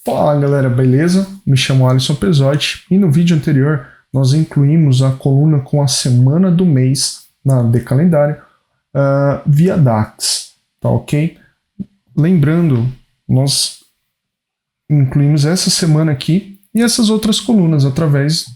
Fala galera, beleza? Me chamo Alisson Pesotti e no vídeo anterior nós incluímos a coluna com a semana do mês na Decalendário via DAX, tá ok? Lembrando, nós incluímos essa semana aqui e essas outras colunas através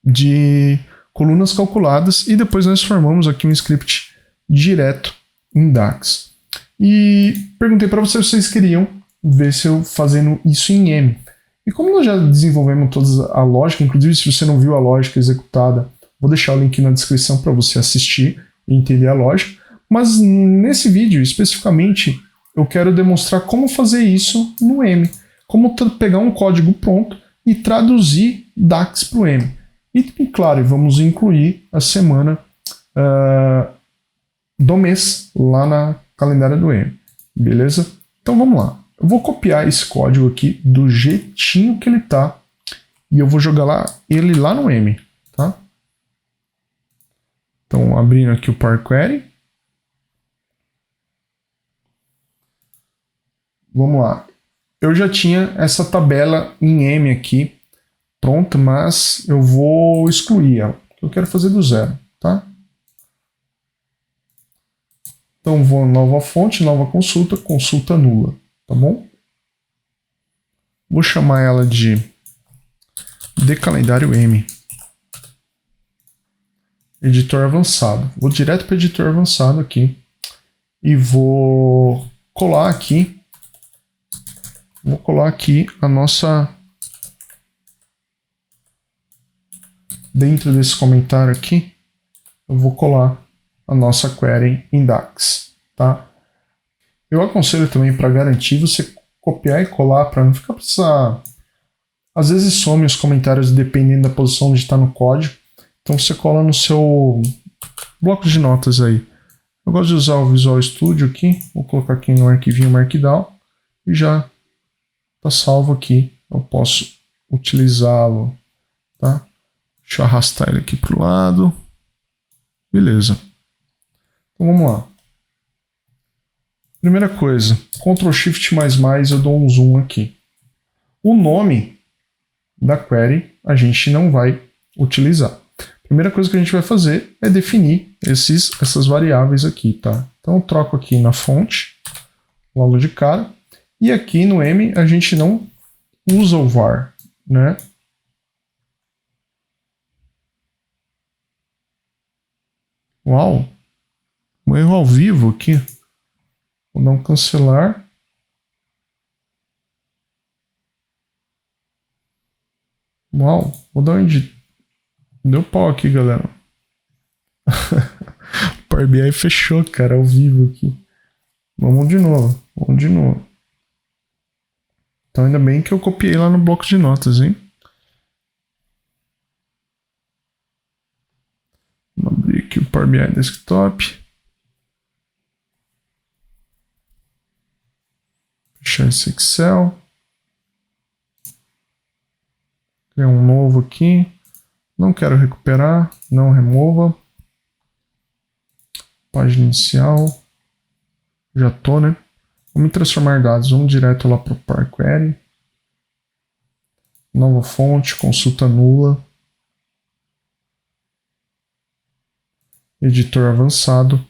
de colunas calculadas e depois nós formamos aqui um script direto em DAX. E perguntei para vocês se vocês queriam ver se eu fazendo isso em M. E como nós já desenvolvemos toda a lógica, inclusive se você não viu a lógica executada, vou deixar o link na descrição para você assistir e entender a lógica. Mas nesse vídeo, especificamente, eu quero demonstrar como fazer isso no M. Como pegar um código pronto e traduzir DAX para o M. E, claro, vamos incluir a semana do mês lá na calendário do M. Beleza? Então vamos lá. Eu vou copiar esse código aqui do jeitinho que ele tá e eu vou jogar ele lá no M, tá? Então, abrindo aqui o Power Query. Vamos lá. Eu já tinha essa tabela em M aqui pronta, mas eu vou excluir ela. Eu quero fazer do zero, tá? Então, vou em nova fonte, nova consulta, consulta nula. Tá bom? Vou chamar ela de Decalendário M. Editor avançado. Vou direto para editor avançado aqui. E vou colar aqui. Vou colar aqui a nossa... Dentro desse comentário aqui, eu vou colar a nossa query em DAX, tá? Eu aconselho também, para garantir, você copiar e colar para não ficar precisar... Às vezes some os comentários dependendo da posição onde está no código. Então você cola no seu bloco de notas aí. Eu gosto de usar o Visual Studio aqui. Vou colocar aqui no arquivinho Markdown. E já está salvo aqui. Eu posso utilizá-lo. Tá? Deixa eu arrastar ele aqui para o lado. Beleza. Então vamos lá. Primeira coisa, Ctrl Shift mais, eu dou um zoom aqui. O nome da query a gente não vai utilizar. Primeira coisa que a gente vai fazer é definir essas variáveis aqui, tá? Então eu troco aqui na fonte, logo de cara, e aqui no M a gente não usa o var, né? Uau! Um erro ao vivo aqui. Vou não cancelar. Uau, vou dar um edit. Deu pau aqui, galera. O Power BI fechou, cara, ao vivo aqui. Vamos de novo, Então ainda bem que eu copiei lá no bloco de notas, hein? Vamos abrir aqui o Power BI Desktop. Fechar esse Excel. Criar um novo aqui. Não quero recuperar. Não remova. Página inicial. Já tô, né? Vamos transformar dados. Vamos direto lá para o Power Query. Nova fonte. Consulta nula. Editor avançado.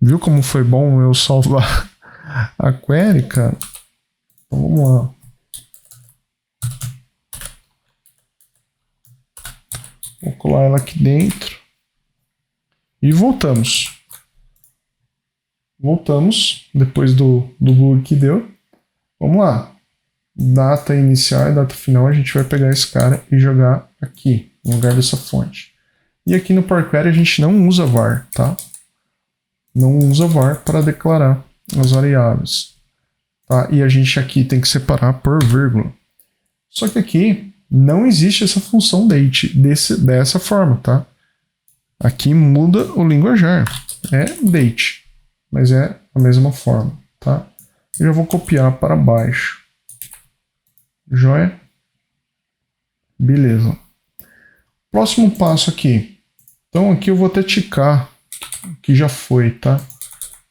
Viu como foi bom eu salvar a query, cara? Então vamos lá. Vou colar ela aqui dentro. E voltamos. Voltamos, depois do bug que deu. Vamos lá. Data inicial e data final, a gente vai pegar esse cara e jogar aqui, no lugar dessa fonte. E aqui no Power Query a gente não usa var, tá? Não usa var para declarar as variáveis. Tá? E a gente aqui tem que separar por vírgula. Só que aqui não existe essa função date dessa forma, tá? Aqui muda o linguajar. É date, mas é a mesma forma, tá? Eu já vou copiar para baixo. Joia? Beleza. Próximo passo aqui. Então aqui eu vou até ticar que já foi, tá?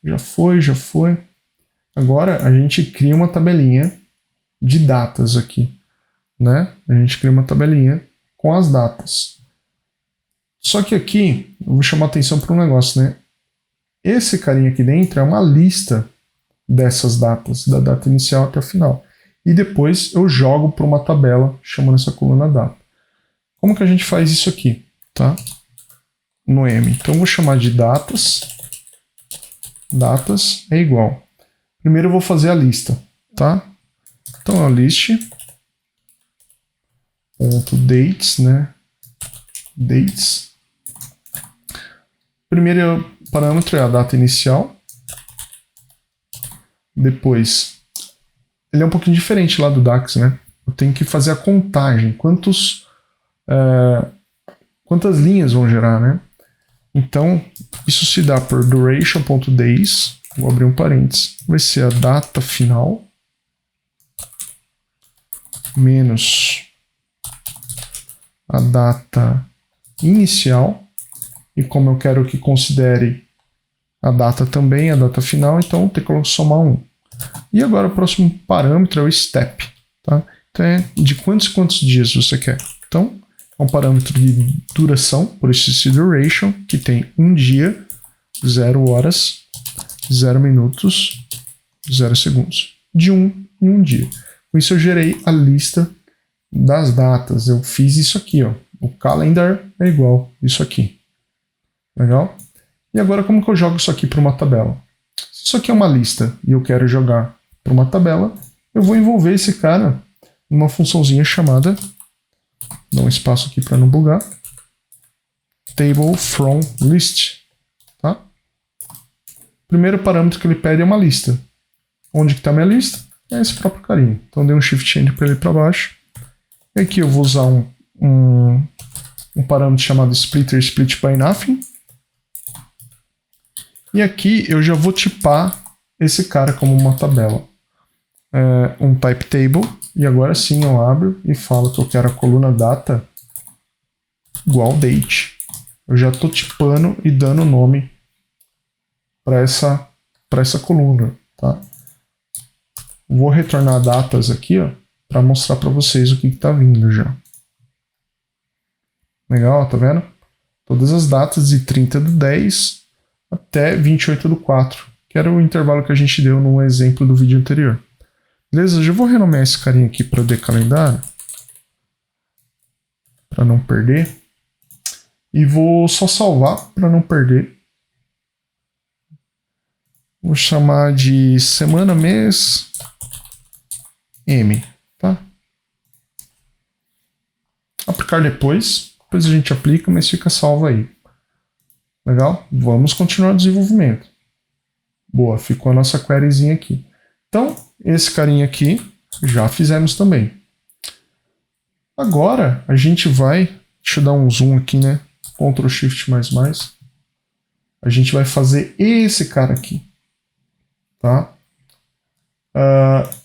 Já foi. Agora a gente cria uma tabelinha de datas aqui, né? A gente cria uma tabelinha com as datas. Só que aqui, eu vou chamar a atenção para um negócio, né? Esse carinha aqui dentro é uma lista dessas datas, da data inicial até a final. E depois eu jogo para uma tabela chamando essa coluna data. Como que a gente faz isso aqui, tá? No M. Então eu vou chamar de datas. Datas é igual. Primeiro eu vou fazer a lista, tá? Então a list ponto dates, né? Dates. Primeiro parâmetro é a data inicial. Depois, ele é um pouquinho diferente lá do DAX, né? Eu tenho que fazer a contagem, quantas linhas vão gerar, né? Então, isso se dá por duration.days, vou abrir um parênteses, vai ser a data final menos a data inicial, e como eu quero que considere a data também, a data final, então eu tenho que somar 1. E agora o próximo parâmetro é o step, tá? Então é de quantos dias você quer. Então é um parâmetro de duração, por isso esse duration, que tem 1 dia, 0 horas, 0 minutos, 0 segundos. De 1 em 1 dia. Com isso eu gerei a lista das datas. Eu fiz isso aqui, ó. O calendar é igual isso aqui. Legal? E agora como que eu jogo isso aqui para uma tabela? Se isso aqui é uma lista e eu quero jogar para uma tabela, eu vou envolver esse cara numa funçãozinha chamada, dá um espaço aqui para não bugar, table from list. Tá? Primeiro parâmetro que ele pede é uma lista. Onde que está minha lista? É esse próprio carinho. Então dei um shift enter para ele para baixo. E aqui eu vou usar um parâmetro chamado splitter split by nothing. E aqui eu já vou tipar esse cara como uma tabela. Um type table. E agora sim eu abro e falo que eu quero a coluna data igual date. Eu já estou tipando e dando nome para essa coluna. Tá? Vou retornar datas aqui, para mostrar para vocês o que está vindo já. Legal, tá vendo? Todas as datas de 30/10 até 28/4, que era o intervalo que a gente deu no exemplo do vídeo anterior. Beleza? Eu já vou renomear esse carinha aqui para decalendário, para não perder. E vou só salvar para não perder. Vou chamar de semana, mês, M, tá? Aplicar depois a gente aplica, mas fica salvo aí. Legal? Vamos continuar o desenvolvimento. Boa, ficou a nossa queryzinha aqui. Então, esse carinha aqui já fizemos também. Agora a gente vai, deixa eu dar um zoom aqui, né? Ctrl Shift mais. A gente vai fazer esse cara aqui. Tá?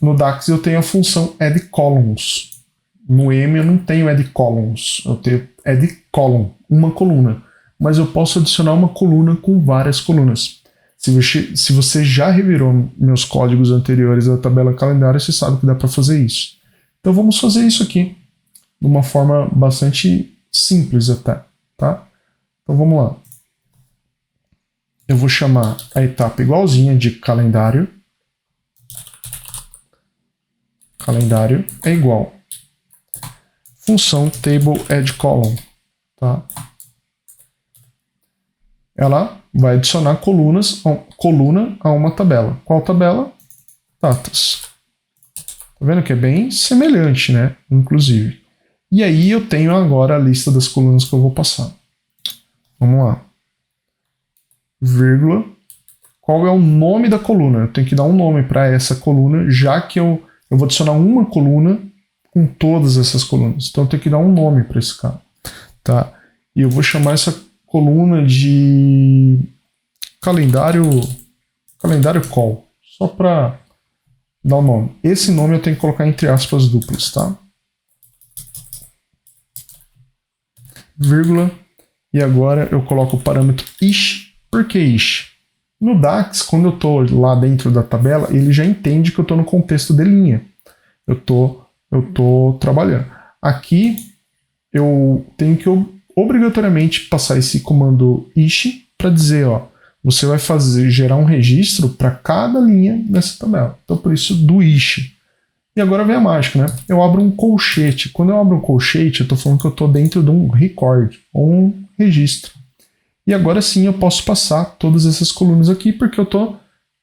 No DAX eu tenho a função add columns. No M eu não tenho add columns. Eu tenho add column, uma coluna. Mas eu posso adicionar uma coluna com várias colunas. Se você já revirou meus códigos anteriores da tabela calendário, você sabe que dá para fazer isso. Então vamos fazer isso aqui de uma forma bastante simples até. Tá? Então vamos lá. Eu vou chamar a etapa igualzinha de calendário. Calendário é igual. Função table add column. Tá? Ela vai adicionar coluna a uma tabela. Qual tabela? Datas. Tá vendo que é bem semelhante, né? Inclusive. E aí eu tenho agora a lista das colunas que eu vou passar. Vamos lá. Vírgula. Qual é o nome da coluna? Eu tenho que dar um nome para essa coluna, já que eu vou adicionar uma coluna com todas essas colunas. Então eu tenho que dar um nome para esse cara. Tá? E eu vou chamar essa coluna de calendário call, só para dar um nome. Esse nome eu tenho que colocar entre aspas duplas, tá? Vírgula, e agora eu coloco o parâmetro ish. Por que ish? No DAX, quando eu estou lá dentro da tabela, ele já entende que eu estou no contexto de linha. eu tô trabalhando. Aqui eu tenho que obrigatoriamente passar esse comando ish para dizer, ó, você vai gerar um registro para cada linha dessa tabela. Então, por isso, do ish. E agora vem a mágica, né? Eu abro um colchete. Quando eu abro um colchete, eu estou falando que eu estou dentro de um record, ou um registro. E agora sim eu posso passar todas essas colunas aqui, porque eu estou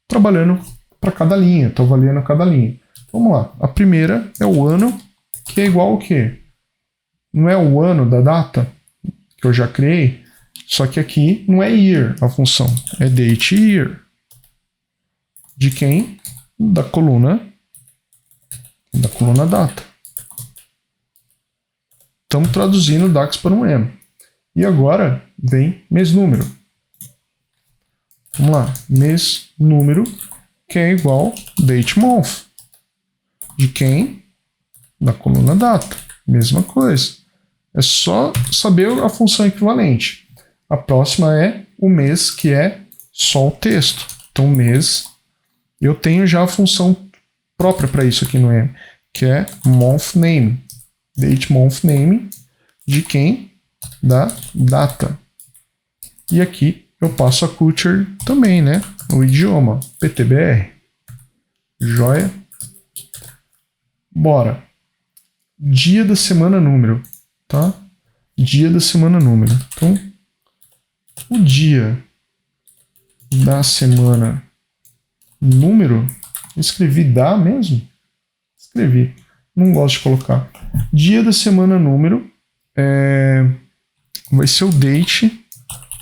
trabalhando para cada linha, estou avaliando cada linha. Vamos lá. A primeira é o ano, que é igual ao quê? Não é o ano da data que eu já criei, só que aqui não é year a função, é date year. De quem? Da coluna data. Estamos traduzindo o DAX para um M. E agora vem mês número. Vamos lá, mês número, que é igual date month. De quem? Da coluna data. Mesma coisa. É só saber a função equivalente. A próxima é o mês, que é só o texto. Então, mês, eu tenho já a função própria para isso aqui no M, que é month name. Date month name, de quem? Da data. E aqui eu passo a culture também, né? O idioma, PTBR. Joia? Bora. Dia da semana número, tá? Dia da semana número. Então, o dia da semana número, escrevi da mesmo? Escrevi. Não gosto de colocar. Dia da semana número vai ser o date,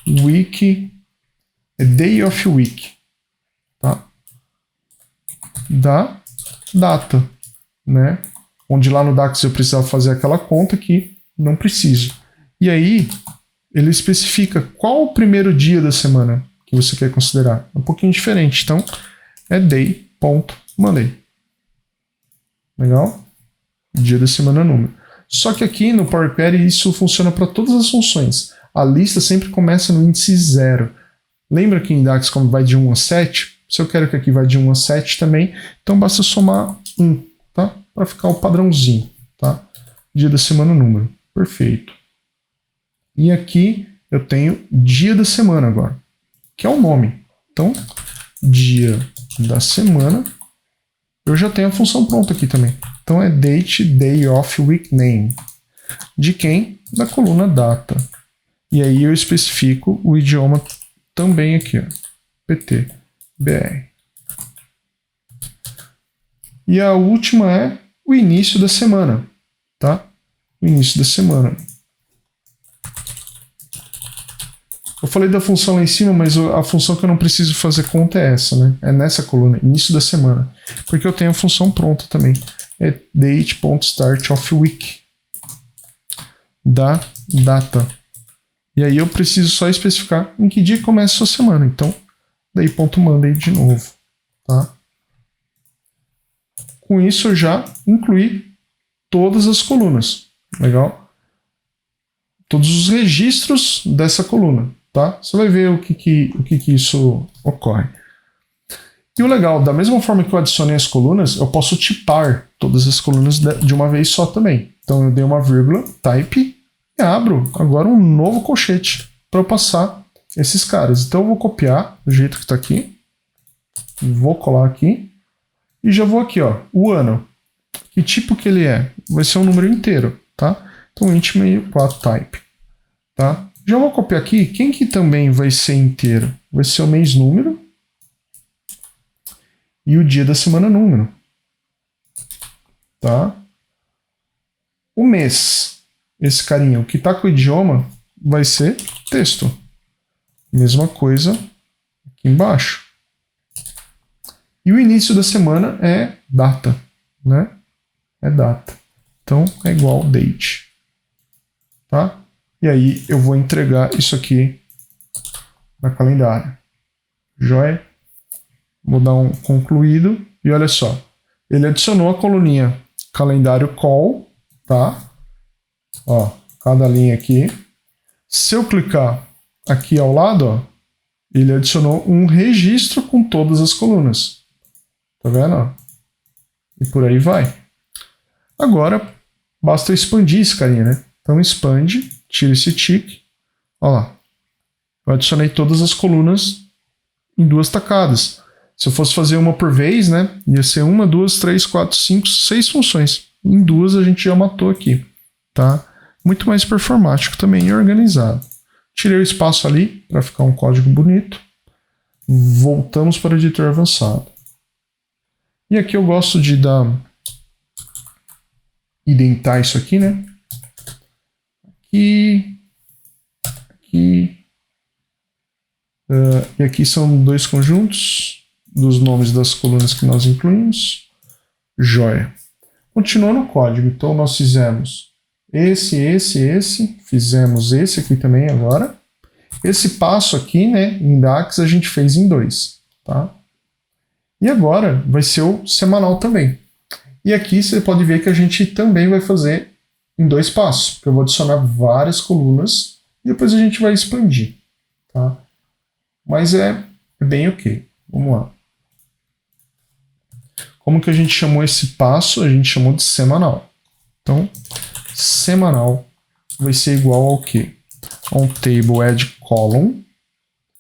week, day of week, tá? Da data, né? Onde lá no DAX eu precisava fazer aquela conta que não preciso. E aí ele especifica qual o primeiro dia da semana que você quer considerar. É um pouquinho diferente. Então é day.monday. Legal? Dia da semana número. Só que aqui no Power Query isso funciona para todas as funções. A lista sempre começa no índice 0. Lembra que em DAX como vai de 1 a 7? Se eu quero que aqui vá de 1 a 7 também, então basta somar 1, tá? Para ficar o padrãozinho, tá? Dia da semana número. Perfeito. E aqui eu tenho dia da semana agora, que é o nome. Então, dia da semana, eu já tenho a função pronta aqui também. Então é date, day of, week name. De quem? Da coluna data. E aí eu especifico o idioma também aqui, ó. PT, BR. E a última é o início da semana, tá? O início da semana. Eu falei da função lá em cima, mas a função que eu não preciso fazer conta é essa, né? É nessa coluna, início da semana. Porque eu tenho a função pronta também. É date.start of week. Da data. E aí eu preciso só especificar em que dia começa a sua semana. Então, daí ponto Monday de novo, tá? Com isso eu já incluí todas as colunas. Legal? Todos os registros dessa coluna, tá? Você vai ver o que isso ocorre. E o legal, da mesma forma que eu adicionei as colunas, eu posso tipar todas as colunas de uma vez só também. Então eu dei uma vírgula, type, e abro agora um novo colchete para eu passar esses caras. Então eu vou copiar do jeito que está aqui, vou colar aqui, e já vou aqui, ó, o ano. Que tipo que ele é? Vai ser um número inteiro, tá? Então int meio 4 type, tá? Já vou copiar aqui, quem que também vai ser inteiro? Vai ser o mês número e o dia da semana número, tá? O mês, esse carinha, o que tá com o idioma, vai ser texto. Mesma coisa aqui embaixo. E o início da semana é data, né? É data. Então é igual date, tá? E aí eu vou entregar isso aqui na calendário. Joia? Vou dar um concluído e olha só. Ele adicionou a coluninha calendário call, tá? Ó, cada linha aqui. Se eu clicar aqui ao lado, ó, ele adicionou um registro com todas as colunas. Tá vendo? Ó? E por aí vai. Agora, basta eu expandir esse carinha, né? Então, expande, tira esse tick. Olha lá. Eu adicionei todas as colunas em 2 tacadas. Se eu fosse fazer uma por vez, né? Ia ser 1, 2, 3, 4, 5, 6 funções. Em 2 a gente já matou aqui, tá? Muito mais performático também e organizado. Tirei o espaço ali para ficar um código bonito. Voltamos para o editor avançado. E aqui eu gosto de identar isso aqui, né? Aqui. E aqui são 2 conjuntos dos nomes das colunas que nós incluímos. Joia. Continuando o código, então nós fizemos esse, fizemos esse aqui também agora. Esse passo aqui, né, em DAX a gente fez em 2, tá? E agora vai ser o semanal também. E aqui você pode ver que a gente também vai fazer em 2 passos, porque eu vou adicionar várias colunas e depois a gente vai expandir, tá? Mas é bem ok. Vamos lá. Como que a gente chamou esse passo? A gente chamou de semanal. Então, semanal vai ser igual ao quê? A um table add column,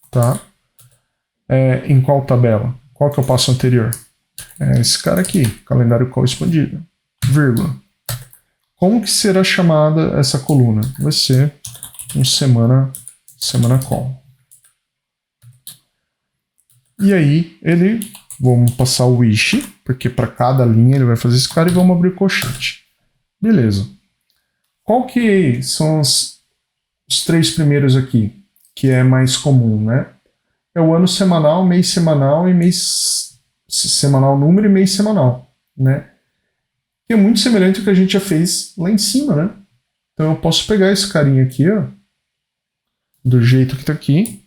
tá? Em qual tabela? Qual que é o passo anterior? Esse cara aqui, calendário call expandido. Vírgula. Como que será chamada essa coluna? Vai ser um semana call. E aí, vamos passar o wish, porque para cada linha ele vai fazer esse cara e vamos abrir o colchete. Beleza. Qual que são os 3 primeiros aqui, que é mais comum, né? É o ano semanal, mês semanal e mês semanal número e mês semanal, né? Que é muito semelhante ao que a gente já fez lá em cima, né? Então eu posso pegar esse carinha aqui, ó, do jeito que tá aqui,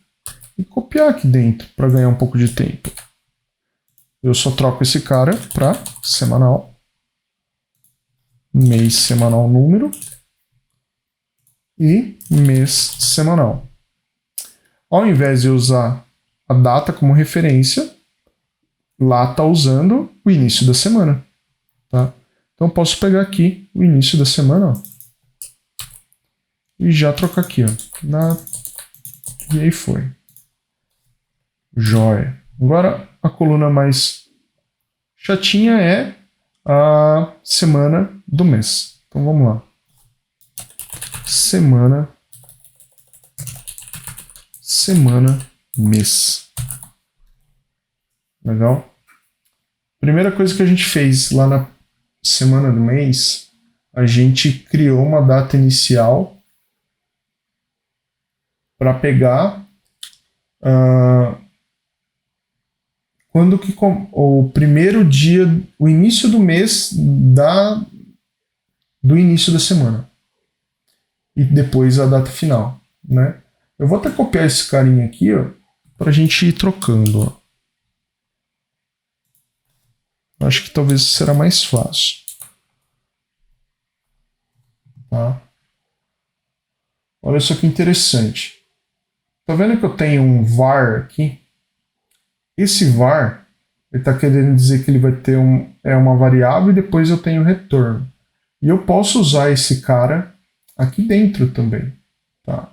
e copiar aqui dentro para ganhar um pouco de tempo. Eu só troco esse cara para semanal, mês semanal número e mês semanal. Ao invés de usar a data como referência, lá está usando o início da semana, tá? Então eu posso pegar aqui o início da semana, ó, e já trocar aqui, ó, e aí foi. Joia. Agora a coluna mais chatinha é a semana do mês. Então vamos lá. Semana, mês. Legal? Primeira coisa que a gente fez lá na semana do mês, a gente criou uma data inicial para pegar quando que o primeiro dia, o início do mês do início da semana. E depois a data final, né? Eu vou até copiar esse carinha aqui, ó, para a gente ir trocando, ó. Acho que talvez será mais fácil. Tá? Olha só que interessante. Tá vendo que eu tenho um var aqui? Esse var, ele está querendo dizer que ele vai ter uma variável e depois eu tenho retorno. E eu posso usar esse cara aqui dentro também. Tá?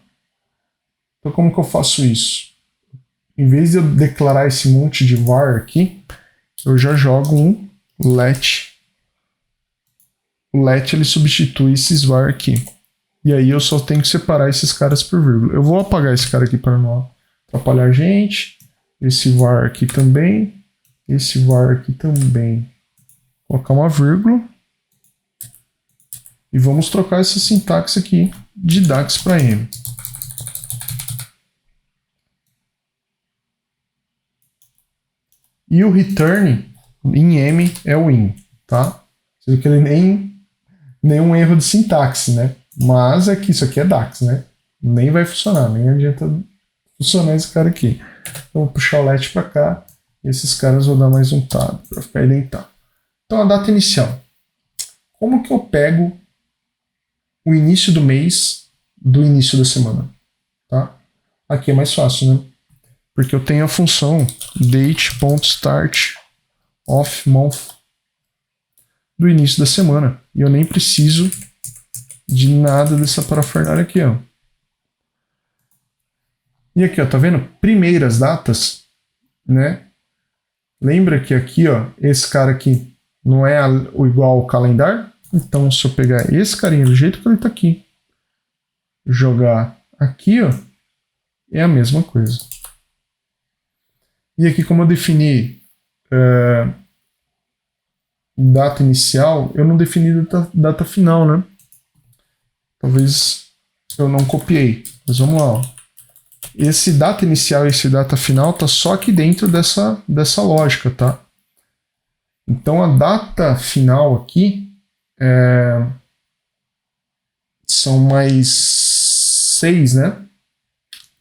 Então como que eu faço isso? Em vez de eu declarar esse monte de var aqui, eu já jogo um let. O let ele substitui esses var aqui. E aí eu só tenho que separar esses caras por vírgula. Eu vou apagar esse cara aqui para não atrapalhar a gente. Esse var aqui também. Esse var aqui também. Vou colocar uma vírgula. E vamos trocar essa sintaxe aqui de DAX para M. E o return em M é o in, tá? Você vê que ele nenhum erro de sintaxe, né? Mas é que isso aqui é DAX, né? Nem vai funcionar, nem adianta funcionar esse cara aqui. Então, vou puxar o let para cá. E esses caras vou dar mais um tab para ficar identado. Então, a data inicial. Como que eu pego o início do mês do início da semana? Tá? Aqui é mais fácil, né? Porque eu tenho a função date.start of month. do início da semana. E eu nem preciso de nada dessa parafernália aqui, ó. E aqui, ó, tá vendo? Primeiras datas, né? Lembra que aqui, ó, esse cara aqui não é o igual ao calendário? Então, se eu pegar esse carinha do jeito que ele tá aqui, jogar aqui, ó, é a mesma coisa. E aqui, como eu defini data inicial, eu não defini data final, né? Talvez eu não copiei. Mas vamos lá, ó. Esse data inicial e esse data final tá só aqui dentro dessa lógica, tá? Então a data final aqui são mais 6, né?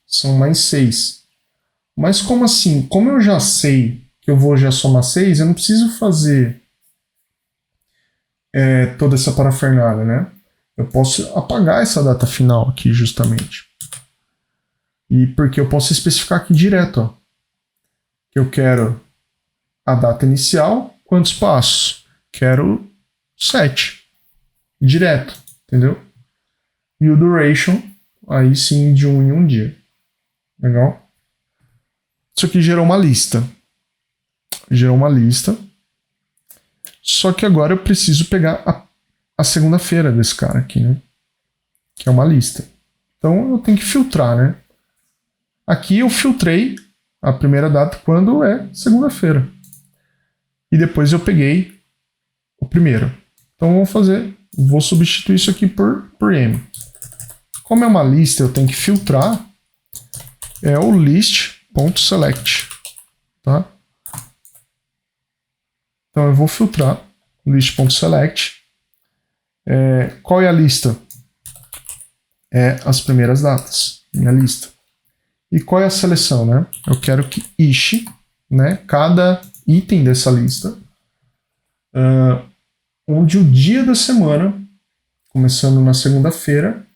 São mais 6. Mas como assim? Como eu já sei que eu vou já somar 6, eu não preciso fazer toda essa parafernália, né? Eu posso apagar essa data final aqui, justamente. E porque eu posso especificar aqui direto, ó, que eu quero a data inicial, quantos passos? Quero 7. Direto, entendeu? E o duration, aí sim, de 1 em 1 dia. Legal? Isso aqui gerou uma lista. Gerou uma lista. Só que agora eu preciso pegar a segunda-feira desse cara aqui, né? Que é uma lista. Então eu tenho que filtrar, né? Aqui eu filtrei a primeira data quando é segunda-feira. E depois eu peguei o primeiro. Então vou substituir isso aqui por M. Como é uma lista, eu tenho que filtrar o list.select, tá? Então eu vou filtrar list.select. Qual é a lista? As primeiras datas, minha lista. E qual é a seleção, né? Eu quero que each, né, cada item dessa lista, onde o dia da semana, começando na segunda-feira,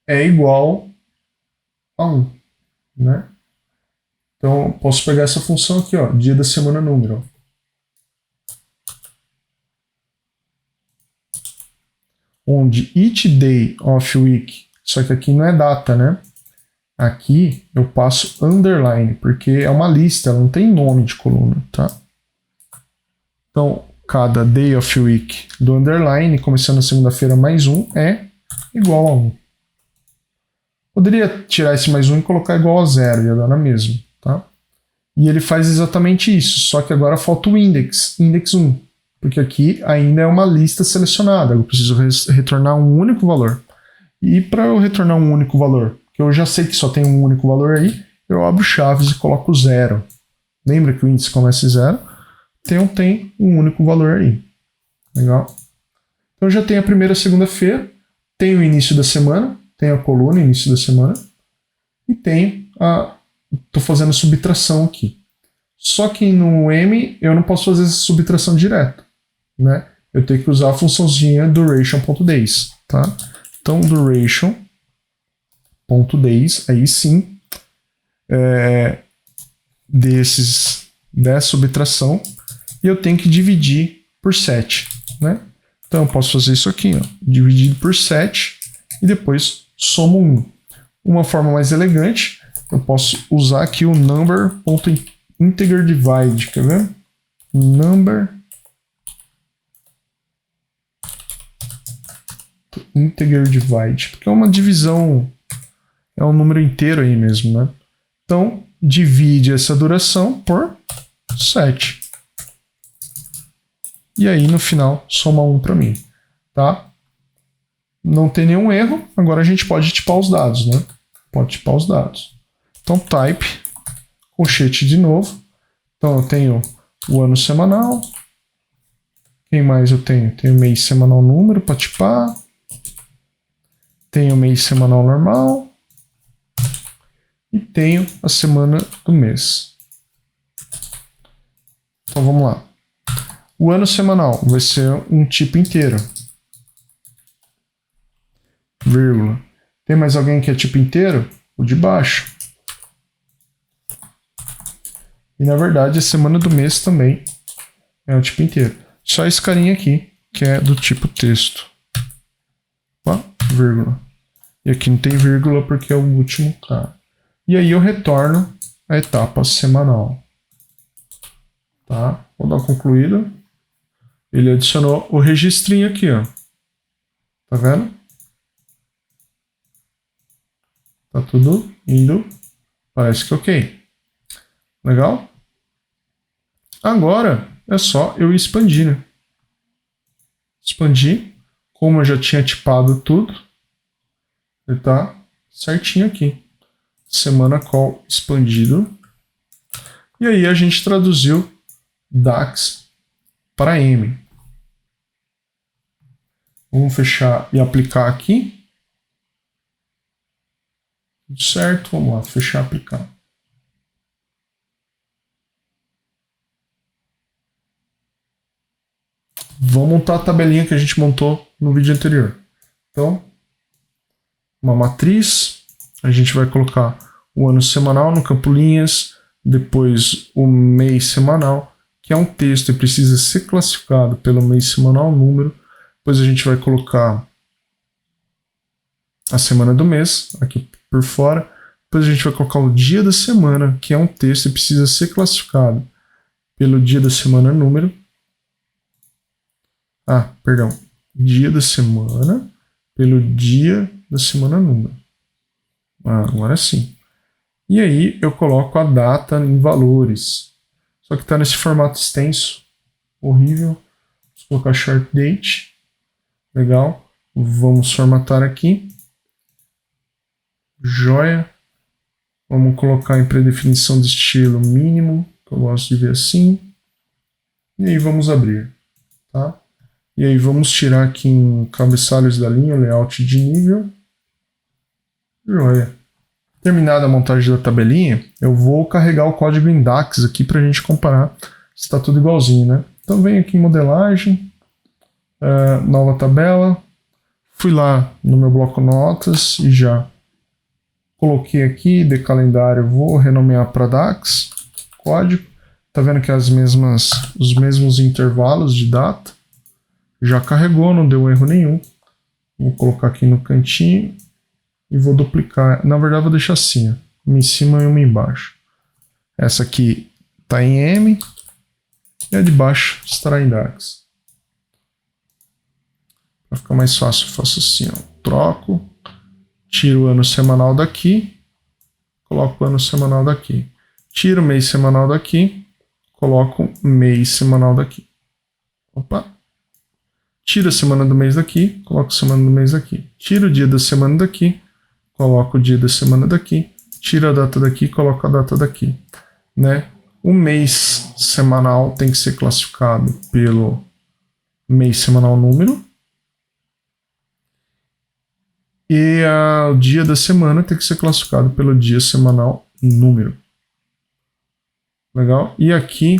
é igual a 1, né? Então, eu posso pegar essa função aqui, ó, dia da semana número. Onde each day of week, só que aqui não é data, né? Aqui eu passo underline, porque é uma lista, ela não tem nome de coluna, tá? Então, cada day of week do underline, começando na segunda-feira mais 1, é igual a 1. Poderia tirar esse mais 1 e colocar igual a 0, ia dar na mesma, tá? E ele faz exatamente isso, só que agora falta o index 1, porque aqui ainda é uma lista selecionada, eu preciso retornar um único valor. E para eu retornar um único valor, que eu já sei que só tem um único valor aí, eu abro chaves e coloco 0. Lembra que o índice começa em 0? Então tem um único valor aí. Legal? Então eu já tenho a primeira segunda-feira, tenho o início da semana, tenho a coluna início da semana, e tenho estou fazendo subtração aqui. Só que no M eu não posso fazer essa subtração direto, né? Eu tenho que usar a funçãozinha duration.days, tá? Então duration.days, aí sim, dessa subtração, e eu tenho que dividir por 7, né? Então eu posso fazer isso aqui, ó, dividido por 7, e depois somo 1. Uma forma mais elegante, eu posso usar aqui o number.integer divide, quer ver? Number integer divide, porque é uma divisão, é um número inteiro aí mesmo, né? Então, divide essa duração por 7. E aí, no final, soma 1 para mim, tá? Não tem nenhum erro, agora a gente pode tipar os dados, né? Pode tipar os dados. Então, type, colchete de novo. Então, eu tenho o ano semanal. Quem mais eu tenho? Tenho mês semanal número para tipar. Tenho mês semanal normal. E tenho a semana do mês. Então, vamos lá. O ano semanal vai ser um tipo inteiro. Vírgula. Tem mais alguém que é tipo inteiro? O de baixo. E na verdade a semana do mês também é um tipo inteiro. só esse carinha aqui, que é do tipo texto. Opa, vírgula. E aqui não tem vírgula porque é o último cara. E aí eu retorno a etapa semanal. Tá? Vou dar concluído. Ele adicionou o registrinho aqui, ó. Tá vendo? Tá tudo indo. Parece que ok. Legal? Agora é só eu expandir, né? Expandir. Como eu já tinha tipado tudo, ele tá certinho aqui. Semana call expandido. E aí a gente traduziu DAX para M. Vamos fechar e aplicar aqui. Tudo certo, vamos lá, fechar e aplicar. Vamos montar a tabelinha que a gente montou no vídeo anterior. Então, uma matriz, a gente vai colocar o ano semanal no campo linhas, depois o mês semanal, que é um texto e precisa ser classificado pelo mês semanal número. Depois a gente vai colocar a semana do mês, aqui por fora. Depois a gente vai colocar o dia da semana, que é um texto e precisa ser classificado pelo dia da semana número. Perdão. Dia da semana pelo dia da semana número. Agora sim. E aí eu coloco a data em valores. Só que está nesse formato extenso. Horrível. Vou colocar short date. Legal. Vamos formatar aqui. Joia. Vamos colocar em predefinição de estilo mínimo, que eu gosto de ver assim. E aí vamos abrir. Tá? E aí vamos tirar aqui em cabeçalhos da linha, layout de nível. Joia. Terminada a montagem da tabelinha, eu vou carregar o código em DAX aqui para a gente comparar se está tudo igualzinho, né? Então venho aqui em modelagem, nova tabela, fui lá no meu bloco notas e já coloquei aqui de calendário, vou renomear para DAX, código, tá vendo que os mesmos intervalos de data, já carregou, não deu erro nenhum. Vou colocar aqui no cantinho e vou duplicar. Na verdade, vou deixar assim, ó, uma em cima e uma embaixo. Essa aqui está em M e a de baixo estará em DAX. Para ficar mais fácil, eu faço assim, ó, troco, tiro o ano semanal daqui, coloco o ano semanal daqui. Tiro o mês semanal daqui, coloco o mês semanal daqui. Opa! Tiro a semana do mês daqui, coloco a semana do mês daqui. Tiro o dia da semana daqui, coloco o dia da semana daqui. Tiro a data daqui, coloco a data daqui. Né? O mês semanal tem que ser classificado pelo mês semanal número. E o dia da semana tem que ser classificado pelo dia semanal número. Legal? E aqui,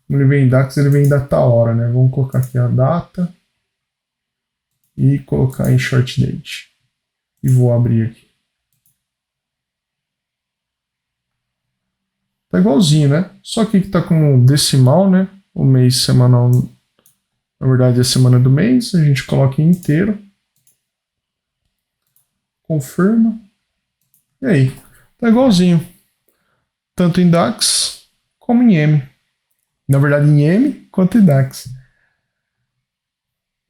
como ele vem em DAX, ele vem em data hora, né? Vamos colocar aqui a data e colocar em short date. E vou abrir aqui. Tá igualzinho, né? Só que tá como decimal, né? O mês semanal, na verdade, é a semana do mês. A gente coloca em inteiro. Confirma. E aí? Tá igualzinho. Tanto em DAX como em M. Na verdade, em M quanto em DAX.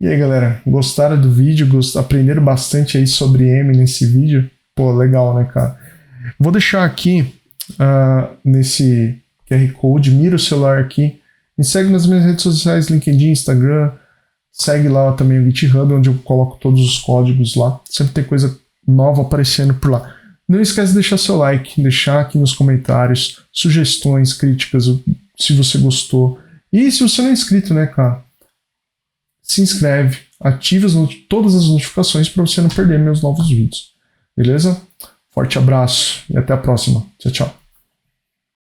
E aí, galera, gostaram do vídeo? Aprenderam bastante aí sobre M nesse vídeo? Pô, legal, né, cara? Vou deixar aqui nesse QR Code, mira o celular aqui, me segue nas minhas redes sociais, LinkedIn, Instagram, segue lá também o GitHub, onde eu coloco todos os códigos lá, sempre tem coisa nova aparecendo por lá. Não esquece de deixar seu like, deixar aqui nos comentários sugestões, críticas, se você gostou. E se você não é inscrito, né, cara? Se inscreve, ative todas as notificações para você não perder meus novos vídeos. Beleza? Forte abraço e até a próxima. Tchau, tchau.